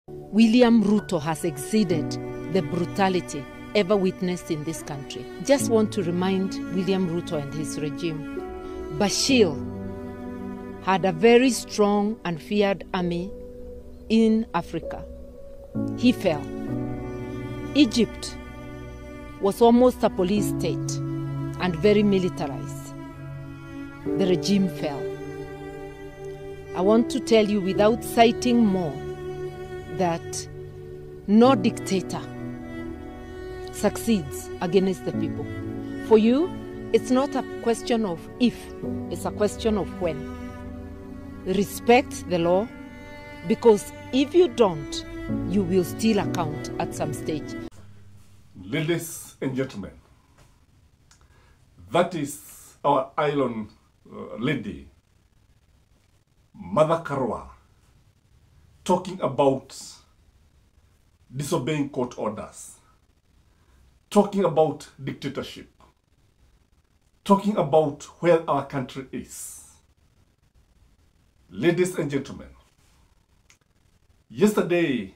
William Ruto has exceeded the brutality ever witnessed in this country. Just want to remind William Ruto and his regime, Bashir had a very strong and feared army in Africa. He fell. Egypt was almost a police state and very militarized. The regime fell. I want to tell you without citing more that no dictator succeeds against the people. For you, it's not a question of if, it's a question of when. Respect the law, because if you don't, you will still account at some stage. Ladies and gentlemen, that is our island lady, Mother Karua, talking about disobeying court orders, talking about dictatorship, talking about where our country is. Ladies and gentlemen, yesterday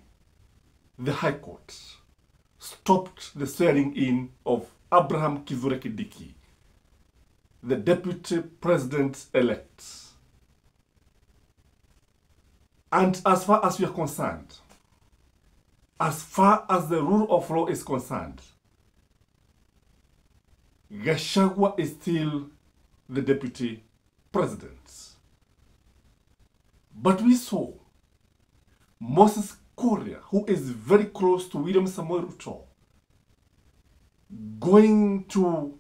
the High Court stopped the swearing in of Abraham Kithure Kindiki, the Deputy President-elect. And as far as we are concerned, as far as the rule of law is concerned, Gachagua is still the Deputy President. But we saw Moses Kuria, who is very close to William Ruto, going to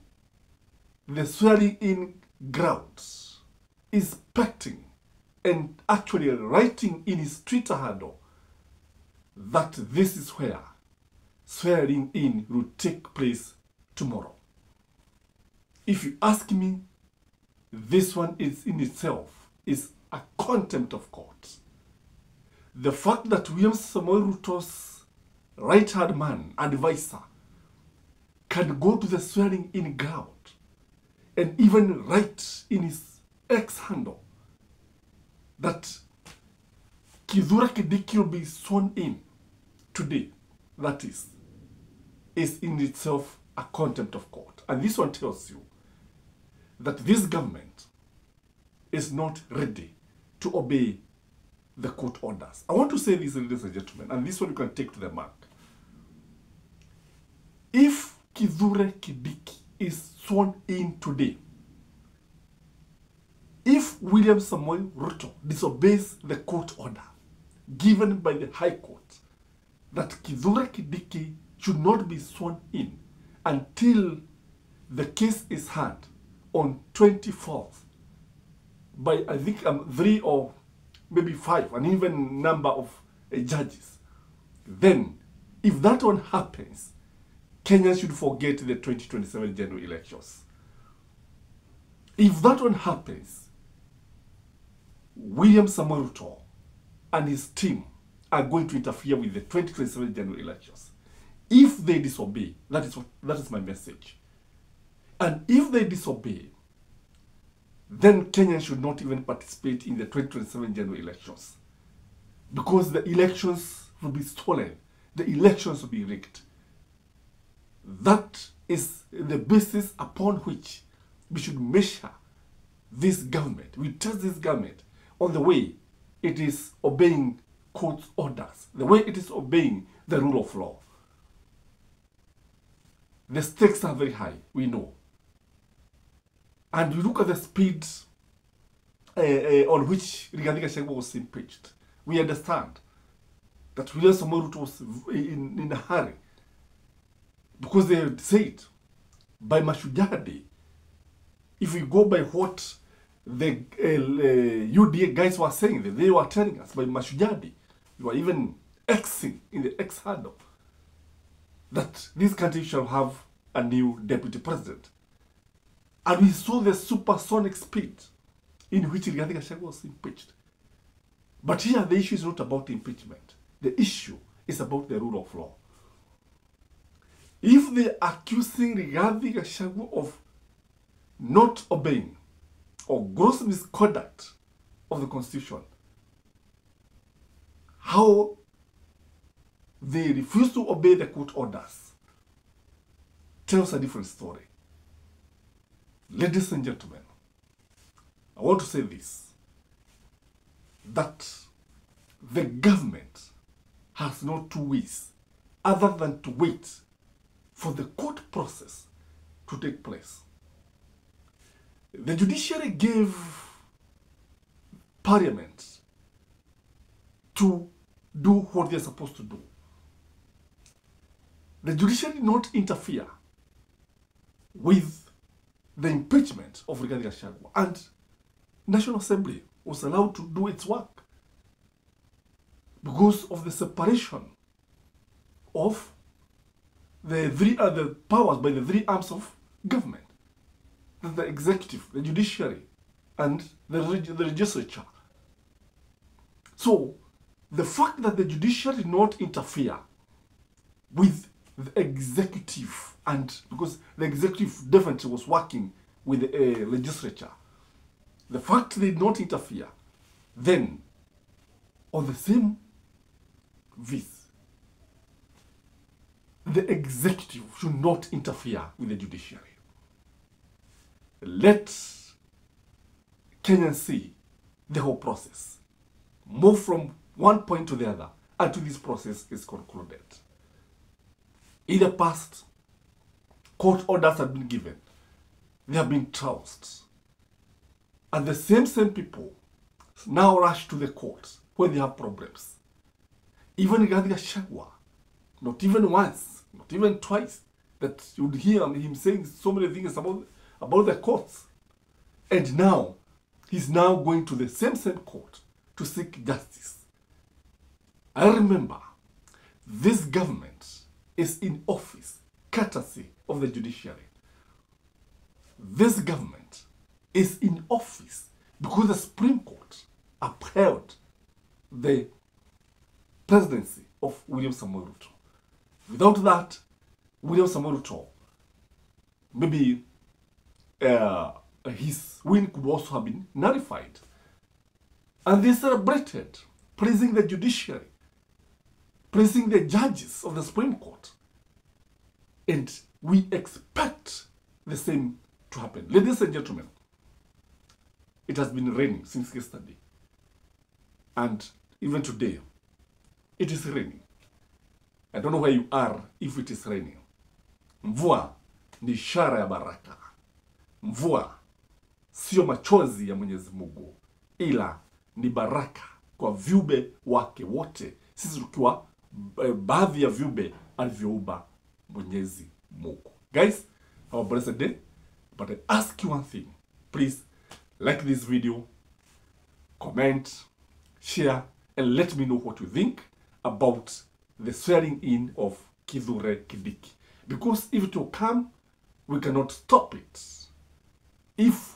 the swearing-in grounds, inspecting and actually writing in his Twitter handle that this is where swearing-in will take place tomorrow. If you ask me, this one is in itself is a contempt of court. The fact that William Ruto's right-hand man, advisor, can go to the swearing-in ground and even write in his X handle that Kithure Kindiki will be sworn in today, that is in itself a contempt of court. And this one tells you that this government is not ready to obey the court orders. I want to say this, ladies and gentlemen, and this one you can take to the mark. If Kithure Kindiki is sworn in today, if William Ruto disobeys the court order given by the High Court that Kithure Kindiki should not be sworn in until the case is heard on 24th by, I think, 3 or maybe 5, an even number of judges, then if that one happens, Kenya should forget the 2027 general elections. If that one happens, William Ruto and his team are going to interfere with the 2027 general elections. If they disobey, that is my message. And if they disobey, then Kenya should not even participate in the 2027 general elections, because the elections will be stolen. The elections will be rigged. That is the basis upon which we should measure this government. We test this government on the way it is obeying court orders, the way it is obeying the rule of law. The stakes are very high, we know. And we look at the speed on which Rigathi Gachagua was impeached. We understand that William Ruto was in a hurry, because they said by Mashujaa Day, if we go by what the UDA guys were saying, they were telling us by Mashujaa Day, they were even Xing in the X handle, that this country shall have a new deputy president. And we saw the supersonic speed in which Rigathi Gachagua was impeached. But here the issue is not about impeachment. The issue is about the rule of law. If they are accusing Rigathi Gachagua of not obeying or gross misconduct of the Constitution, how they refuse to obey the court orders, tells a different story. Ladies and gentlemen, I want to say this, that the government has no two ways other than to wait for the court process to take place. The judiciary gave Parliament to do what they're supposed to do. The judiciary did not interfere with the impeachment of Rigathi Gachagua, and National Assembly was allowed to do its work because of the separation of the three other powers by the three arms of government: the executive, the judiciary, and the legislature. So the fact that the judiciary did not interfere with the executive, and because the executive definitely was working with the legislature, the fact they did not interfere, then on the same vis, the executive should not interfere with the judiciary. Let Kenyans see the whole process, move from one point to the other until this process is concluded. In the past, court orders have been given, they have been trounced, and the same people now rush to the courts when they have problems. Even Rigathi Gachagua, not even once, not even twice, that you would hear him saying so many things about the courts. And now, he's now going to the same court to seek justice. I remember, this government is in office courtesy of the judiciary. This government is in office because the Supreme Court upheld the presidency of William Ruto. Without that, William Ruto, maybe his win could also have been nullified. And they celebrated, praising the judiciary, praising the judges of the Supreme Court. And we expect the same to happen. Ladies and gentlemen, it has been raining since yesterday. And even today, it is raining. I don't know where you are if it is raining. Mvua ni ishara ya baraka. Mvua sio machozi ya Mwenyezi Mungu, ila ni baraka kwa viumbe wake wote, sisi tukiwa baadhi ya viumbe alivyoumba Mwenyezi Mungu. Guys, have a blessed day. But I ask you one thing. Please like this video, comment, share, and let me know what you think about the swearing in of Kithure Kindiki. Because if it will come, we cannot stop it. If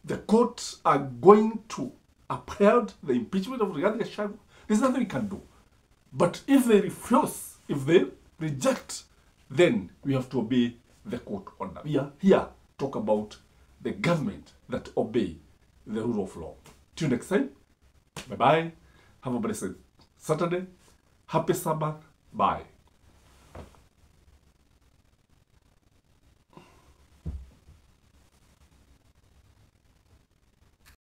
the courts are going to uphold the impeachment of Rigathi Gachagua, there's nothing we can do. But if they refuse, if they reject, then we have to obey the court order. We are here to talk about the government that obey the rule of law. Till next time, bye-bye. Have a blessed Saturday. Happy Sabbath. Bye.